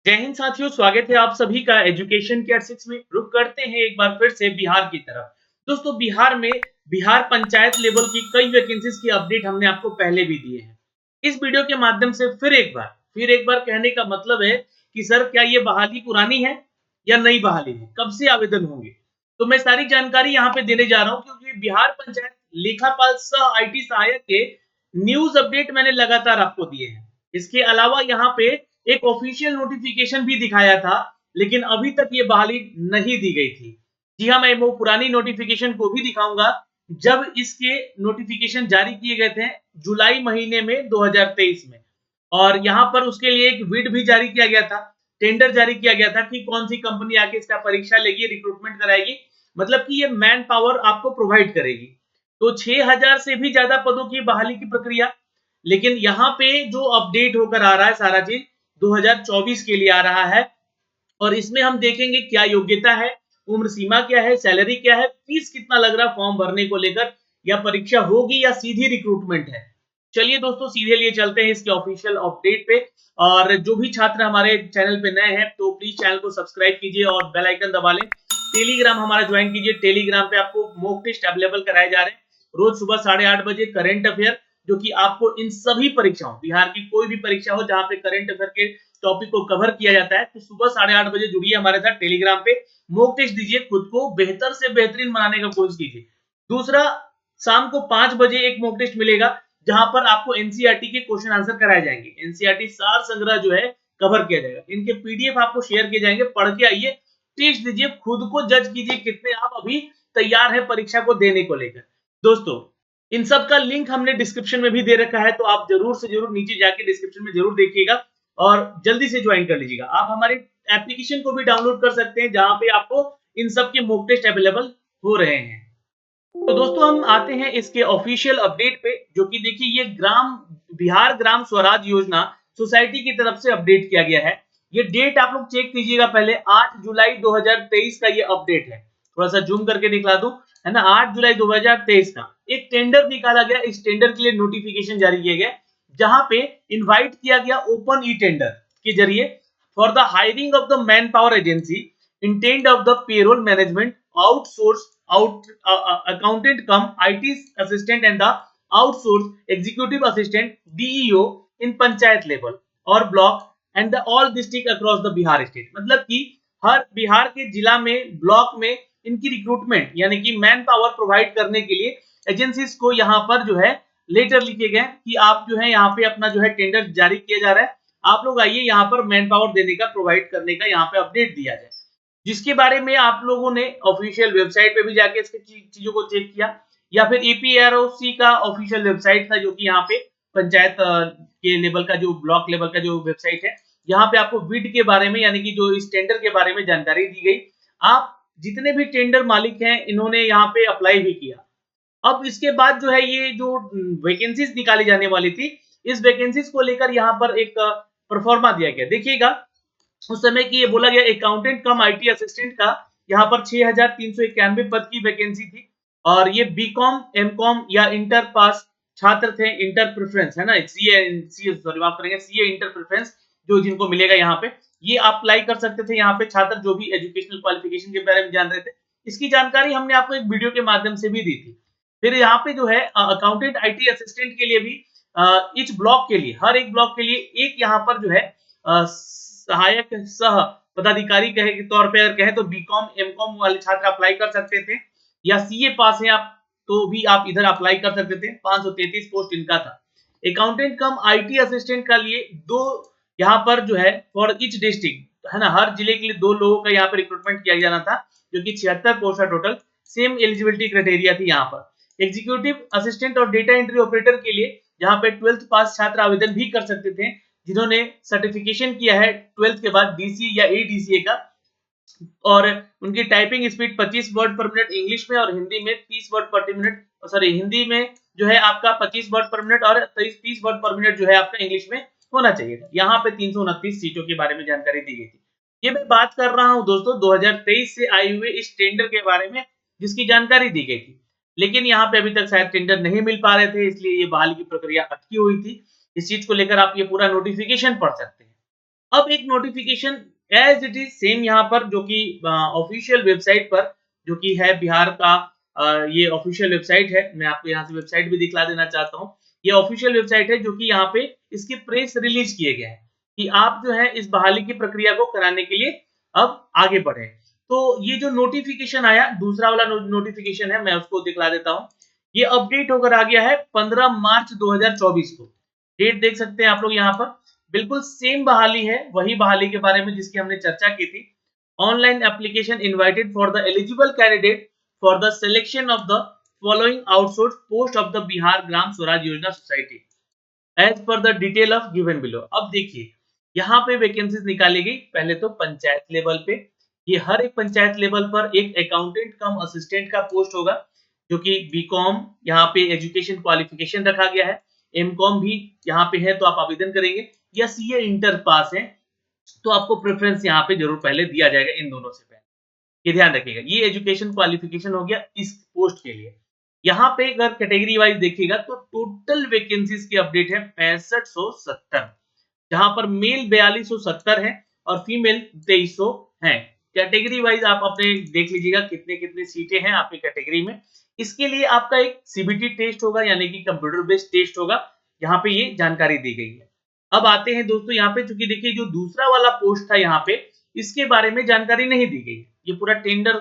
जय हिंद साथियों, स्वागत है आप सभी का एजुकेशन केयर 6 में। रुक करते हैं एक बार फिर से बिहार की तरफ। दोस्तों, बिहार में बिहार पंचायत लेवल की कई वैकेंसीज की अपडेट हमने आपको पहले भी दिए हैं। इस वीडियो के माध्यम से फिर एक बार कहने का मतलब है कि सर, क्या ये बहाली पुरानी है या नई बहाली है, कब से आवेदन होंगे। तो मैं सारी जानकारी यहाँ पे देने जा रहा हूँ, क्योंकि बिहार पंचायत लेखापाल सह IT सहायक के न्यूज अपडेट मैंने लगातार आपको दिए हैं। इसके अलावा यहाँ पे एक ऑफिशियल नोटिफिकेशन भी दिखाया था, लेकिन अभी तक ये बहाली नहीं दी गई थी। जी हाँ, मैं वो पुरानी नोटिफिकेशन को भी दिखाऊंगा जब इसके नोटिफिकेशन जारी किए गए थे जुलाई महीने में 2023 में। और यहाँ पर उसके लिए एक विड भी जारी किया गया था, टेंडर जारी किया गया था कि कौन सी कंपनी आके इसका परीक्षा लेगी, रिक्रूटमेंट कराएगी, मतलब कि ये मैन पावर आपको प्रोवाइड करेगी। तो 6000 से भी ज्यादा पदों की बहाली की प्रक्रिया। लेकिन यहाँ पे जो अपडेट होकर आ रहा है सारा चीज 2024 के लिए आ रहा है, और इसमें हम देखेंगे क्या योग्यता है, उम्र सीमा क्या है, सैलरी क्या है, फीस कितना लग रहा है फॉर्म भरने को लेकर, या परीक्षा होगी या सीधी रिक्रूटमेंट है। चलिए दोस्तों, सीधे लिए चलते हैं इसके ऑफिशियल अपडेट पे। और जो भी छात्र हमारे चैनल पे नए हैं तो प्लीज चैनल को सब्सक्राइब कीजिए और बेल आइकन दबा लें। टेलीग्राम हमारा ज्वाइन कीजिए। टेलीग्राम पे आपको मॉक टेस्ट अवेलेबल कराए जा रहे हैं रोज सुबह 8:30 बजे। करंट अफेयर, जो कि आपको इन सभी परीक्षाओं, बिहार की कोई भी परीक्षा हो जहां पे करंट अफेयर के टॉपिक को कवर किया जाता है, तो सुबह 8:30 बजे जुड़िए हमारे साथ टेलीग्राम पे। मॉक टेस्ट दीजिए, खुद को बेहतर से बेहतरीन बनाने का कोशिश कीजिए। दूसरा, शाम को 5 बजे एक मॉक टेस्ट मिलेगा जहां पर आपको एनसीईआरटी के क्वेश्चन आंसर कराए जाएंगे। एनसीईआरटी सार संग्रह जो है कवर किया जाएगा, इनके पीडीएफ आपको शेयर किए जाएंगे, पढ़ के आइए, टेस्ट दीजिए, खुद को जज कीजिए कितने आप अभी तैयार है परीक्षा को देने को लेकर। दोस्तों, इन सब का लिंक हमने डिस्क्रिप्शन में भी दे रखा है, तो आप जरूर से जरूर नीचे जाके डिस्क्रिप्शन में जरूर देखिएगा और जल्दी से ज्वाइन कर लीजिएगा। आप हमारे एप्लीकेशन को भी डाउनलोड कर सकते हैं जहां पे आपको इन सब के मॉक टेस्ट अवेलेबल हो रहे हैं। तो दोस्तों, हम आते हैं इसके ऑफिशियल अपडेट पे, जो कि देखिए ये बिहार ग्राम स्वराज योजना सोसाइटी की तरफ से अपडेट किया गया है। ये डेट आप लोग चेक कीजिएगा पहले, 8 जुलाई 2023 का ये अपडेट है। थोड़ा सा जूम करके दिखला दूं, है ना, 8 जुलाई 2023 का एक टेंडर निकाला गया। इस टेंडर के लिए नोटिफिकेशन जारी किया गया, जहां पे इनवाइट किया गया ओपन ई टेंडर के जरिए for the hiring of the man power agency intend of the payroll management outsource accountant cum IT assistant and the outsource executive assistant DEO in panchayat level और block and the all district across the Bihar state. मतलब कि हर बिहार के जिला में, block में इनकी recruitment यानी कि मैन पावर प्रोवाइड करने के लिए एजेंसीज को यहाँ पर जो है लेटर लिखे गए कि आप जो है यहाँ पे अपना जो है टेंडर जारी किया जा रहा है, आप लोग आइए यहाँ पर मैन पावर देने का, प्रोवाइड करने का यहाँ पे अपडेट दिया जाए। जिसके बारे में आप लोगों ने ऑफिशियल वेबसाइट पे भी जाके इसके चीजों को चेक किया, या फिर एपीआरओसी का ऑफिशियल वेबसाइट था, जो कि यहाँ पे पंचायत के लेवल का, जो ब्लॉक लेवल का जो वेबसाइट है, यहाँ पे आपको बिड के बारे में यानी कि जो इस टेंडर के बारे में जानकारी दी गई। आप जितने भी टेंडर मालिक हैं इन्होंने यहाँ पे अप्लाई भी किया। अब इसके बाद जो है ये जो वैकेंसीज निकाली जाने वाली थी, इस वैकेंसीज को लेकर यहाँ पर एक परफॉर्मा दिया गया। देखिएगा, उस समय की ये बोला गया अकाउंटेंट कम IT असिस्टेंट का यहाँ पर 6391 पद की वैकेंसी थी, और ये बीकॉम, एमकॉम या इंटर पास छात्र थे। इंटर प्रेफरेंस है ना, सॉरी माफ करेंगे, सीए इंटर प्रेफरेंस जो जिनको मिलेगा यहाँ पे, ये अप्लाई कर सकते थे यहाँ पे छात्र जो भी एजुकेशनल क्वालिफिकेशन के बारे में जान रहे थे। इसकी जानकारी हमने आपको एक वीडियो के माध्यम से भी दी थी। फिर यहाँ पे जो है अकाउंटेंट IT असिस्टेंट के लिए भी इच ब्लॉक के लिए, हर एक ब्लॉक के लिए एक यहाँ पर जो है सहायक सह पदाधिकारी कहे के तौर पे अगर कहे तो बीकॉम एमकॉम वाले छात्र अप्लाई कर सकते थे, या सीए पास है आप तो भी आप इधर अप्लाई कर सकते थे। 533 पोस्ट इनका था। अकाउंटेंट कम IT असिस्टेंट का लिए दो यहाँ पर जो है फॉर ईच डिस्ट्रिक्ट, है ना, हर जिले के लिए 2 लोगों का यहाँ पर रिक्रूटमेंट किया जाना था, जो कि 76 पोस्ट है टोटल। सेम एलिजिबिलिटी क्राइटेरिया थी यहाँ पर। एग्जीक्यूटिव असिस्टेंट और डेटा एंट्री ऑपरेटर के लिए जहाँ पे 12th पास छात्र आवेदन भी कर सकते थे, जिन्होंने सर्टिफिकेशन किया है 12th के बाद DCA या ADCA का, और उनकी टाइपिंग स्पीड 25 वर्ड पर मिनट इंग्लिश में और हिंदी में 30 वर्ड पर मिनट, सॉरी हिंदी में जो है आपका 25 वर्ड पर मिनट और 30 वर्ड पर मिनट जो है आपका इंग्लिश में होना चाहिए था। यहाँ पे 329 सीटों के बारे में जानकारी दी गई थी। ये मैं बात कर रहा हूँ दोस्तों 2023 से आए हुए इस टेंडर के बारे में, जिसकी जानकारी दी गई थी। लेकिन यहाँ पे अभी तक शायद टेंडर नहीं मिल पा रहे थे, इसलिए ये बहाली की प्रक्रिया अटकी हुई थी। इस चीज को लेकर आप ये पूरा नोटिफिकेशन पढ़ सकते हैं। अब एक notification as it is same यहाँ पर, जो कि ऑफिशियल वेबसाइट पर, जो कि है बिहार का, ये ऑफिशियल वेबसाइट है। मैं आपको यहाँ से वेबसाइट भी दिखला देना चाहता हूँ। ये ऑफिशियल वेबसाइट है, जो कि यहाँ पे इसके प्रेस रिलीज किए गए हैं कि आप जो है इस बहाली की प्रक्रिया को कराने के लिए अब आगे बढ़े। तो ये जो नोटिफिकेशन आया, दूसरा वाला नोटिफिकेशन है, मैं उसको दिखला देता हूँ। ये अपडेट होकर आ गया है 15 मार्च 2024 को। डेट देख सकते हैं आप लोग यहाँ पर, बिल्कुल सेम बहाली है, वही बहाली के बारे में जिसकी हमने चर्चा की थी। Online application invited for the eligible candidate for the selection of the following outsource post of the Bihar Gram Swaraj Yojana society as per the detail of given below. अब देखिए यहाँ पे वैकेंसीज निकाली गई, पहले तो पंचायत लेवल पे। ये हर एक पंचायत लेवल पर एक अकाउंटेंट कम असिस्टेंट का पोस्ट होगा, जो कि बीकॉम यहाँ पे एजुकेशन क्वालिफिकेशन रखा गया है, एमकॉम भी यहाँ पे है तो आप आवेदन करेंगे, या सीए इंटर पास है तो आपको प्रेफरेंस यहाँ पे जरूर पहले दिया जाएगा इन दोनों से पहले। ये ध्यान रखिएगा, ये एजुकेशन क्वालिफिकेशन हो गया इस पोस्ट के लिए। यहाँ पे अगर कैटेगरी वाइज देखिएगा तो टोटल वैकेंसीज की अपडेट है 6570, जहां पर मेल 4270 है और फीमेल 2300 है। कैटेगरी वाइज आप अपने देख लीजिएगा कितने कितने सीटें हैं आपकी कैटेगरी में। इसके लिए आपका एक सीबीटी टेस्ट होगा, यानी कि कंप्यूटर बेस्ड टेस्ट होगा, यहाँ पे ये जानकारी दी गई है। अब आते हैं दोस्तों यहाँ पे, चूंकि देखिए जो दूसरा वाला पोस्ट था यहाँ पे, इसके बारे में जानकारी नहीं दी गई। ये पूरा टेंडर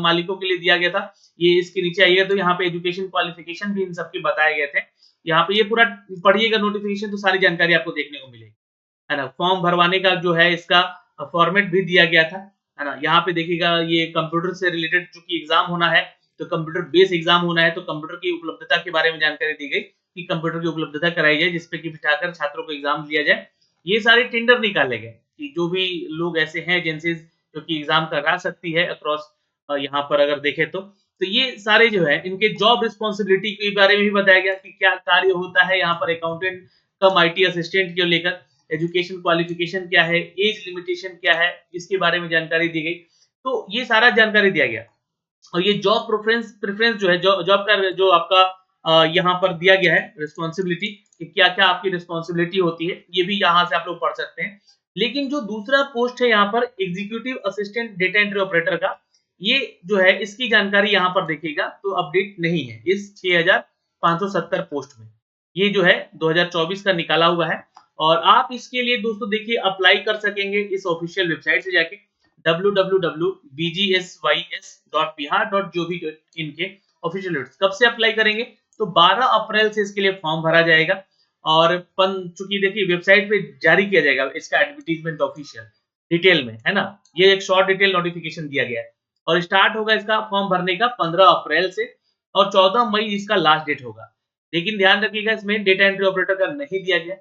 मालिकों के लिए दिया गया था। ये इसके नीचे आइएगा तो यहाँ पे एजुकेशन क्वालिफिकेशन भी इन सबके बताए गए थे। यहाँ पे ये पूरा पढ़िएगा नोटिफिकेशन तो सारी जानकारी आपको देखने को मिलेगी, है ना। फॉर्म भरवाने का जो है इसका फॉर्मेट भी दिया गया था, है ना। यहाँ पे देखिएगा ये कंप्यूटर से रिलेटेड चूंकि एग्जाम होना है, तो कंप्यूटर बेस एग्जाम होना है, तो कंप्यूटर की उपलब्धता के बारे में जानकारी दी गई कि कंप्यूटर की उपलब्धता कराई जाए, जिसपे कि बिठाकर छात्रों को एग्जाम दिया जाए। ये सारे टेंडर निकाले गए कि जो भी लोग ऐसे हैं एजेंसीज जो कि एग्जाम करा सकती है अक्रॉस यहाँ पर अगर देखें तो ये सारे जो है इनके जॉब रिस्पॉन्सिबिलिटी के बारे में भी बताया गया कि क्या कार्य होता है यहाँ पर अकाउंटेंट कम आईटी असिस्टेंट को लेकर, एजुकेशन क्वालिफिकेशन क्या है, एज लिमिटेशन क्या है, इसके बारे में जानकारी दी गई। तो ये सारा जानकारी दिया गया। और ये जॉब प्रेफरेंस जो है, जॉब का जो आपका यहाँ पर दिया गया है रिस्पॉन्सिबिलिटी कि क्या क्या आपकी रिस्पॉन्सिबिलिटी होती है, ये भी यहाँ से आप लोग पढ़ सकते हैं। लेकिन जो दूसरा पोस्ट है यहाँ पर executive assistant data entry operator का, ये जो है इसकी जानकारी यहाँ पर देखिएगा तो अपडेट नहीं है इस 6570 पोस्ट में। ये जो है 2024 का निकाला हुआ है। और आप इसके लिए दोस्तों देखिए अप्लाई कर सकेंगे इस ऑफिशियल वेबसाइट से जाके www.bgsys.bihar.gov.in के ऑफिशियल वेबसाइट। कब से अप्लाई करेंगे तो 12 अप्रैल से इसके लिए फॉर्म भरा जाएगा, और चूंकि देखिए वेबसाइट पे जारी किया जाएगा इसका एडवर्टीजमेंट ऑफिशियल डिटेल में, है ना। ये एक शॉर्ट डिटेल नोटिफिकेशन दिया गया है और स्टार्ट होगा इसका फॉर्म भरने का 15 अप्रैल से और 14 मई इसका लास्ट डेट होगा। लेकिन ध्यान रखिएगा इसमें डेटा एंट्री ऑपरेटर का नहीं दिया गया,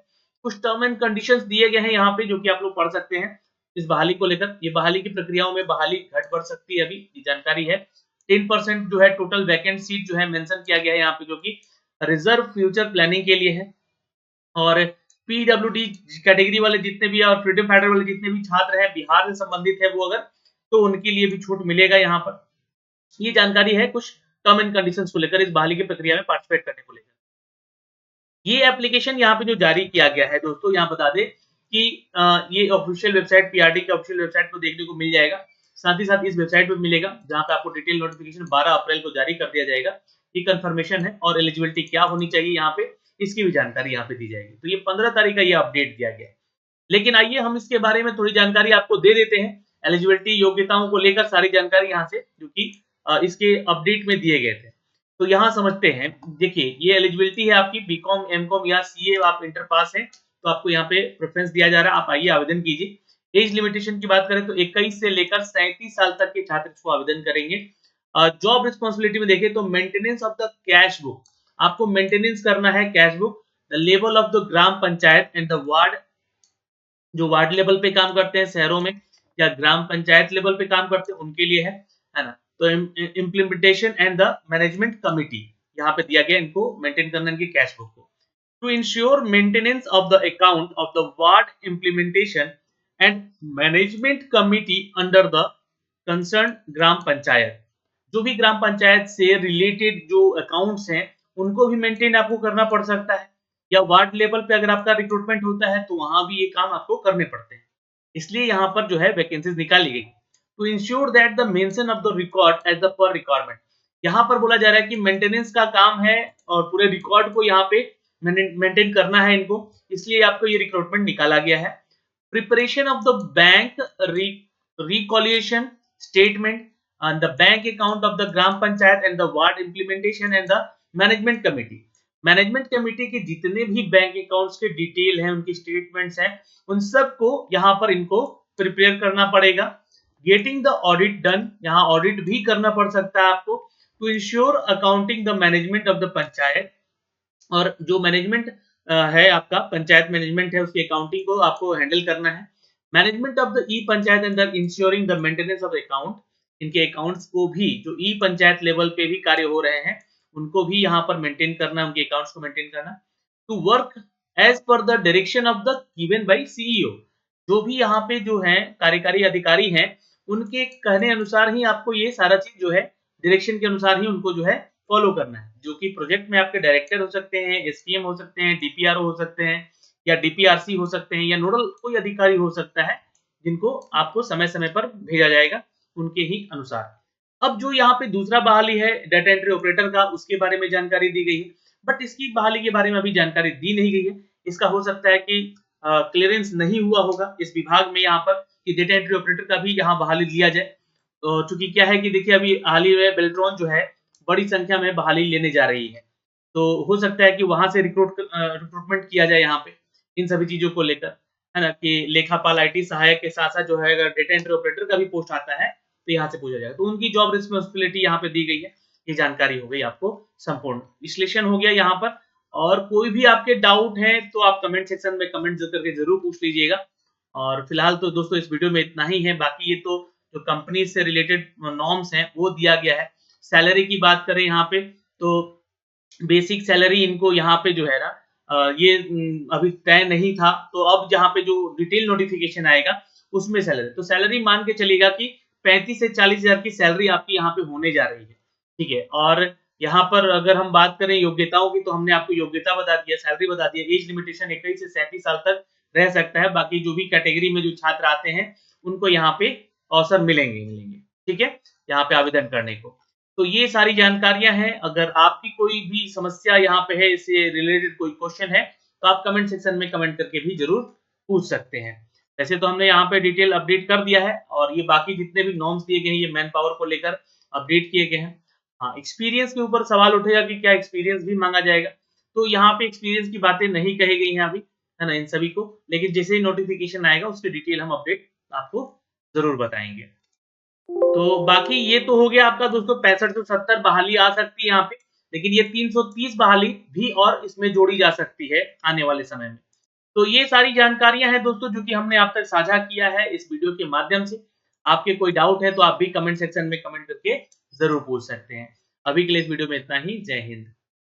कुछ टर्म एंड कंडीशंस दिए गए हैं यहाँ पे जो कि आप लोग पढ़ सकते हैं इस बहाली को लेकर। ये बहाली की प्रक्रियाओं में बहाली घट बढ़ सकती है, अभी ये जानकारी है। 10% जो है टोटल वैकेंट सीट जो है मेंशन किया गया है यहाँ पे, जो कि रिजर्व फ्यूचर प्लानिंग के लिए है। और पीडब्ल्यूडी कैटेगरी वाले जितने भी और फ्रीडम फाइटर वाले जितने भी छात्र हैं बिहार से संबंधित है वो अगर, तो उनके लिए भी छूट मिलेगा यहाँ पर। ये जानकारी है कुछ टर्म एंड कंडीशंस को लेकर इस बहाली की प्रक्रिया में पार्टिसिपेट करने को लेकर। ये एप्लीकेशन यहाँ पे जो जारी किया गया है दोस्तों, यहाँ बता दें कि ये ऑफिशियल वेबसाइट पीआरडी के ऑफिशियल वेबसाइट पर देखने को मिल जाएगा। साथ ही साथ इस वेबसाइट पे मिलेगा जहाँ पे आपको डिटेल नोटिफिकेशन 12 अप्रैल को जारी कर दिया जाएगा। ये कंफर्मेशन है और एलिजिबिलिटी क्या होनी चाहिए यहाँ पे, इसकी भी जानकारी यहाँ पे दी जाएगी। तो ये 15 तारीख का ये अपडेट दिया गया है। लेकिन आइए हम इसके बारे में थोड़ी जानकारी आपको दे देते हैं, एलिजिबिलिटी योग्यताओं को लेकर सारी जानकारी यहाँ से जो कि इसके अपडेट में दिए गए थे। तो यहाँ समझते हैं, देखिए ये एलिजिबिलिटी है आपकी बीकॉम एमकॉम या सीए आप इंटर पास हैं तो आपको यहाँ पे प्रेफरेंस दिया जा रहा है, आप आइए आवेदन कीजिए। एज लिमिटेशन की बात करें तो 21 से लेकर 37 साल तक के छात्र इसको आवेदन करेंगे। जॉब रिस्पॉन्सिबिलिटी में देखें तो maintenance of the cash book, आपको मेंटेनेंस करना है cash book, the level of the gram panchayat and the ward, जो वार्ड लेवल पे काम करते हैं शहरों में या ग्राम पंचायत लेवल पे काम करते हैं उनके लिए है ना। तो implementation and the management committee यहाँ पे दिया गया इनको मेंटेन करना इनकी कैश बुक को। To ensure maintenance of the account of the ward implementation and management committee under the concern gram panchayat, जो भी ग्राम पंचायत से रिलेटेड जो अकाउंट्स हैं उनको भी मेंटेन आपको करना पड़ सकता है, या वार्ड लेवल पे अगर आपका रिक्रूटमेंट होता है तो वहां भी ये काम आपको करने पड़ते हैं। इसलिए यहाँ पर जो है वैकेंसीज निकाली गई to ensure that the mention of the record as the per requirement. यहाँ पर बोला जा रहा है कि मेंटेनेंस का काम है और पूरे रिकॉर्ड को यहाँ पे मेंटेन करना है इनको, इसलिए आपको ये रिक्रूटमेंट निकाला गया है। Preparation of the bank reconciliation statement and the bank account of the gram panchayat and the ward implementation and the management committee। Management committee के जितने भी बैंक अकाउंट्स के डिटेल हैं, उनकी स्टेटमेंट्स हैं, उन सब को यहाँ पर इनको प्रिपेयर करना पड़ेगा। गेटिंग द ऑडिट डन, यहाँ ऑडिट भी करना पड़ सकता है आपको to ensure accounting the management of the panchayat. और जो मैनेजमेंट है आपका पंचायत मैनेजमेंट है, उसकी अकाउंटिंग को आपको हैंडल करना है। Management of the E panchayat and the ensuring the maintenance of account, इनके अकाउंट्स को भी जो ई पंचायत लेवल पे भी कार्य हो रहे हैं उनको भी यहाँ पर मेंटेन करना, उनके अकाउंट्स को मेंटेन करना। To work as per the direction of the given by CEO, जो भी यहाँ पे जो है कार्यकारी अधिकारी हैं उनके कहने अनुसार ही आपको ये सारा चीज जो है डायरेक्शन के अनुसार ही उनको जो है फॉलो करना है। जो कि प्रोजेक्ट में आपके डायरेक्टर हो सकते हैं, एसपीएम हो सकते हैं, डीपीआरओ हो सकते हैं, या डीपीआरसी हो सकते हैं, या नोडल कोई अधिकारी हो सकता है, जिनको आपको समय समय पर भेजा जाएगा उनके ही अनुसार। अब जो यहाँ पे दूसरा बहाली है डाटा एंट्री ऑपरेटर का, उसके बारे में जानकारी दी गई है, बट इसकी बहाली के बारे में अभी जानकारी दी नहीं गई है। इसका हो सकता है कि क्लियरेंस नहीं हुआ होगा इस विभाग में यहाँ पर कि डेटा एंट्री ऑपरेटर का भी यहाँ बहाली लिया जाए। तो चूंकि क्या है कि देखिए अभी हाल ही में बेल्ट्रॉन जो है बड़ी संख्या में बहाली लेने जा रही है, तो हो सकता है कि वहां से रिक्रूटमेंट किया जाए यहाँ पे इन सभी चीजों को लेकर, है ना, कि लेखापाल आईटी सहायक के साथ साथ जो है अगर डेटा एंट्री ऑपरेटर का भी पोस्ट आता है तो यहाँ से पूछा जाएगा। तो उनकी जॉब रिस्पॉन्सिबिलिटी यहाँ पे दी गई है। ये जानकारी हो गई आपको, संपूर्ण विश्लेषण हो गया यहाँ पर। और कोई भी आपके डाउट है तो आप कमेंट सेक्शन में कमेंट करके जरूर पूछ लीजिएगा। और फिलहाल तो दोस्तों इस वीडियो में इतना ही है। बाकी ये तो जो कंपनी से रिलेटेड नॉर्म्स हैं वो दिया गया है। सैलरी की बात करें यहाँ पे तो बेसिक सैलरी इनको यहाँ पे जो है ना ये अभी तय नहीं था, तो अब जहाँ पे जो डिटेल नोटिफिकेशन आएगा उसमें सैलरी, तो सैलरी मान के चलेगा कि 35 से 40 हजार की सैलरी आपकी यहाँ पे होने जा रही है, ठीक है। और यहाँ पर अगर हम बात करें योग्यताओं की तो हमने आपको योग्यता बता दिया, सैलरी बता दिया। एज लिमिटेशन 21 से 37 साल तक रह सकता है। बाकी जो भी कैटेगरी में जो छात्र आते हैं उनको यहाँ पे अवसर मिलेंगे, ठीक है, यहाँ पे आवेदन करने को। तो ये सारी जानकारियां हैं। अगर आपकी कोई भी समस्या यहाँ पे है, इससे रिलेटेड कोई क्वेश्चन है, तो आप कमेंट सेक्शन में कमेंट करके भी जरूर पूछ सकते हैं। वैसे तो हमने यहाँ पे डिटेल अपडेट कर दिया है, और ये बाकी जितने भी नॉर्म्स दिए गए हैं ये मैन पावर को लेकर अपडेट किए गए हैं। हाँ, एक्सपीरियंस के ऊपर सवाल उठेगा कि क्या एक्सपीरियंस भी मांगा जाएगा, तो यहाँ पे एक्सपीरियंस की बातें नहीं कही गई हैं अभी, है ना, इन सभी को। लेकिन जैसे ही नोटिफिकेशन आएगा उसके डिटेल हम अपडेट आपको जरूर बताएंगे। तो बाकी ये तो हो गया आपका दोस्तों 65 से 70 बहाली आ सकती है यहाँ पे, लेकिन ये 330 बहाली भी और इसमें जोड़ी जा सकती है आने वाले समय में। तो ये सारी जानकारियां हैं दोस्तों जो कि हमने आप तक साझा किया है इस वीडियो के माध्यम से। आपके कोई डाउट है तो आप भी कमेंट सेक्शन में कमेंट करके जरूर पूछ सकते हैं। अभी के लिए इस वीडियो में इतना ही। जय हिंद।